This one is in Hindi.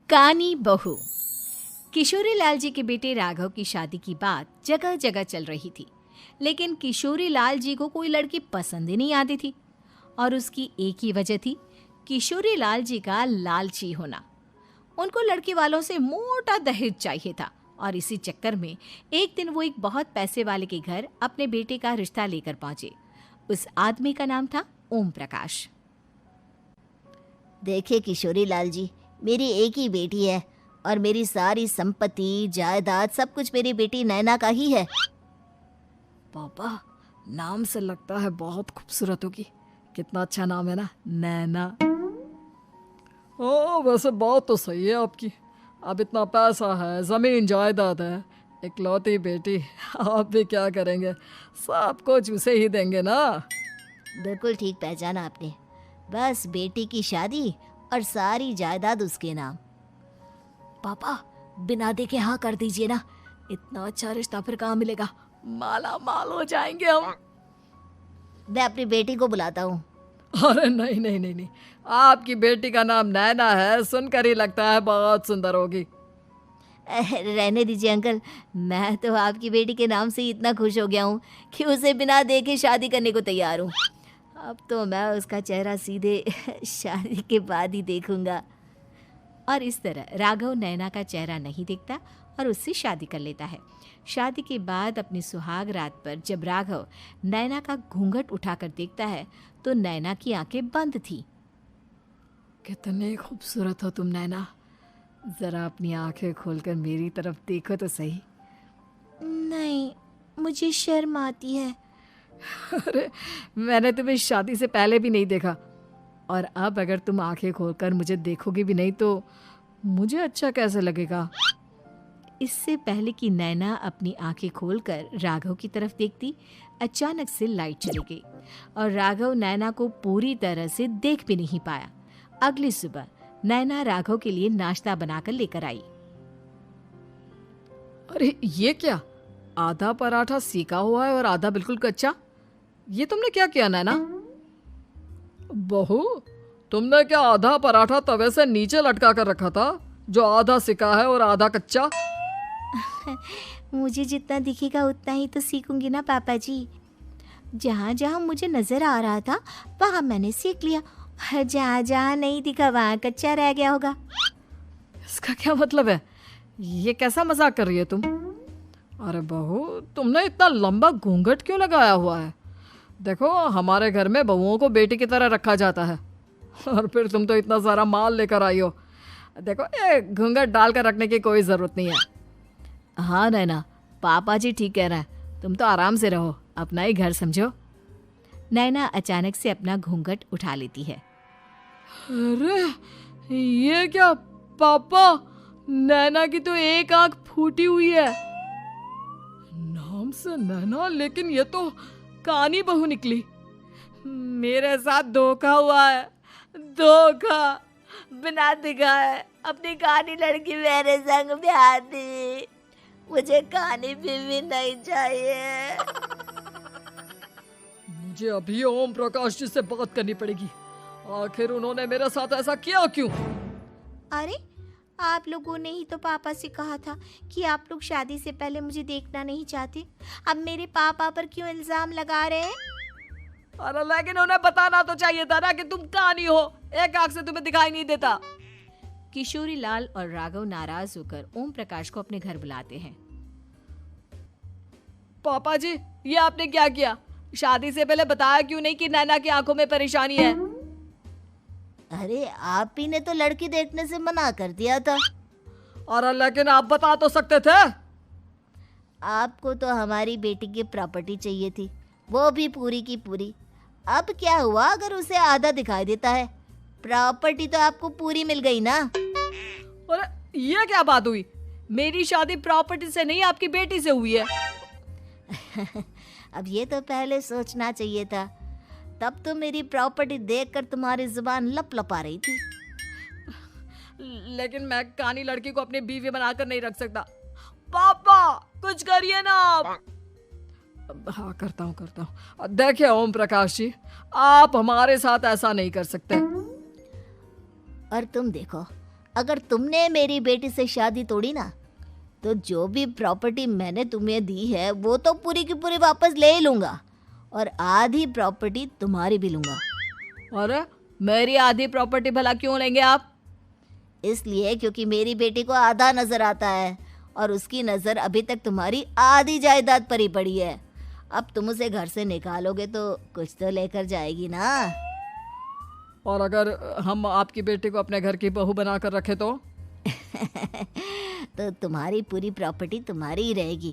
कानी बहू। किशोरी लाल जी के बेटे राघव की शादी की बात जगह जगह चल रही थी, लेकिन किशोरी लाल जी को कोई लड़की पसंद ही नहीं आती थी। और उसकी एक ही वजह थी, किशोरी लाल जी का लालची होना। उनको लड़की वालों से मोटा दहेज चाहिए था और इसी चक्कर में एक दिन वो एक बहुत पैसे वाले के घर अपने बेटे का रिश्ता लेकर पहुंचे। उस आदमी का नाम था ओम प्रकाश। देखिए किशोरी लाल जी, मेरी एक ही बेटी है और मेरी सारी संपत्ति जायदाद सब कुछ मेरी बेटी नैना का ही है। पापा, नाम से लगता है बहुत खूबसूरत होगी। कितना अच्छा नाम है ना, नैना। ओ, वैसे बात तो सही है आपकी। अब इतना पैसा है, जमीन जायदाद है, इकलौती बेटी, आप भी क्या करेंगे? सब कुछ उसे ही देंगे ना। बिल्कुल ठीक पहचाना आपने। बस बेटी की शादी और सारी जायदाद उसके नाम। पापा, बिना देखे हाँ कर दीजिए ना। इतना अच्छा रिश्ता फिर कहाँ मिलेगा? माला माल हो जाएंगे हम। मैं अपनी बेटी को बुलाता हूँ। अरे नहीं नहीं नहीं नहीं, आपकी बेटी का नाम नैना है, सुनकर ही लगता है बहुत सुंदर होगी। रहने दीजिए अंकल, मैं तो आपकी बेटी के नाम से ही इतना खुश हो गया हूँ कि उसे बिना देखे शादी करने को तैयार हूँ। अब तो मैं उसका चेहरा सीधे शादी के बाद ही देखूंगा। और इस तरह राघव नैना का चेहरा नहीं देखता और उससे शादी कर लेता है। शादी के बाद अपनी सुहाग रात पर जब राघव नैना का घूंघट उठाकर देखता है तो नैना की आंखें बंद थी। कितने खूबसूरत हो तुम नैना, जरा अपनी आंखें खोलकर मेरी तरफ देखो तो सही। नहीं, मुझे शर्म आती है। अरे, मैंने तुम्हें शादी से पहले भी नहीं देखा, और अब अगर तुम आंखें खोलकर मुझे देखोगी भी नहीं तो मुझे अच्छा कैसे लगेगा? इससे पहले कि नैना अपनी आंखें खोलकर राघव की तरफ देखती, अचानक से लाइट चली गई और राघव नैना को पूरी तरह से देख भी नहीं पाया। अगली सुबह नैना राघव के लिए नाश्ता बनाकर लेकर आई। अरे ये क्या, आधा पराठा सेका हुआ है और आधा बिल्कुल कच्चा। ये तुमने क्या किया नैना? बहू, तुमने क्या आधा पराठा तवे से नीचे लटका कर रखा था, जो आधा सिका है और आधा कच्चा? मुझे जितना दिखेगा उतना ही तो सीखूंगी ना पापा जी। जहाँ जहाँ मुझे नजर आ रहा था वहाँ मैंने सीख लिया, जहाँ जहाँ नहीं दिखा वहाँ कच्चा रह गया होगा। इसका क्या मतलब है? ये कैसा मजाक कर रही है तुम? अरे बहू, तुमने इतना लंबा घूंघट क्यों लगाया हुआ है? देखो, हमारे घर में बहुओं को बेटी की तरह रखा जाता है, और फिर तुम तो इतना सारा माल लेकर आई हो। देखो, ये घूंघट डालकर रखने की कोई ज़रूरत नहीं है। हाँ नैना, पापा जी ठीक कह रहा है, तुम तो आराम से रहो, अपना ही घर समझो। नैना अचानक से अपना घूंघट उठा लेती है। अरे ये क्या पापा, नैना की तो एक आंख फूटी हुई है। नाम से नैना, लेकिन ये तो कानी बहू निकली। मेरे साथ धोखा हुआ है, धोखा। बिना दिखाए अपनी कानी लड़की मेरे संग ब्याह दी। मुझे कानी बीवी नहीं चाहिए। मुझे अभी ओम प्रकाश जी से बात करनी पड़ेगी। आखिर उन्होंने मेरे साथ ऐसा किया क्यों? अरे, आप लोगों ने ही तो पापा से कहा था कि आप लोग शादी से पहले मुझे देखना नहीं चाहते। अब मेरे पापा पर क्यों इल्जाम लगा रहे हैं? अरे लेकिन उन्हें बताना तो चाहिए था ना कि तुम कानी हो, एक आंख से तुम्हें दिखाई नहीं देता। किशोरी लाल और राघव नाराज होकर ओम प्रकाश को अपने घर बुलाते हैं। पापा जी, ये आपने क्या किया? शादी से पहले बताया क्यों नहीं कि नैना की आंखों में परेशानी है? अरे, आप ही ने तो लड़की देखने से मना कर दिया था। और लेकिन आप बता तो सकते थे। आपको तो हमारी बेटी की प्रॉपर्टी चाहिए थी, वो भी पूरी की पूरी। अब क्या हुआ अगर उसे आधा दिखाई देता है? प्रॉपर्टी तो आपको पूरी मिल गई ना। अरे ये क्या बात हुई? मेरी शादी प्रॉपर्टी से नहीं, आपकी बेटी से हुई है। अब ये तो पहले सोचना चाहिए था, तब तो मेरी प्रॉपर्टी देखकर तुम्हारी जुबान लप लपा रही थी। लेकिन मैं कानी लड़की को अपनी बीवी बनाकर नहीं रख सकता। पापा, कुछ करिए ना आप। हाँ, करता हूँ। देखिए ओम प्रकाश जी, आप हमारे साथ ऐसा नहीं कर सकते। और तुम देखो, अगर तुमने मेरी बेटी से शादी तोड़ी ना, तो जो भी प्रॉपर्टी मैंने तुम्हें दी है वो तो पूरी की पूरी वापस ले ही लूँगा, और आधी प्रॉपर्टी तुम्हारी भी लूँगा। अरे मेरी आधी प्रॉपर्टी भला क्यों लेंगे आप? इसलिए क्योंकि मेरी बेटी को आधा नजर आता है और उसकी नज़र अभी तक तुम्हारी आधी जायदाद पर ही पड़ी है। अब तुम उसे घर से निकालोगे तो कुछ तो लेकर जाएगी ना। और अगर हम आपकी बेटी को अपने घर की बहू बना कर रखे तो? तो तुम्हारी पूरी प्रॉपर्टी तुम्हारी ही रहेगी,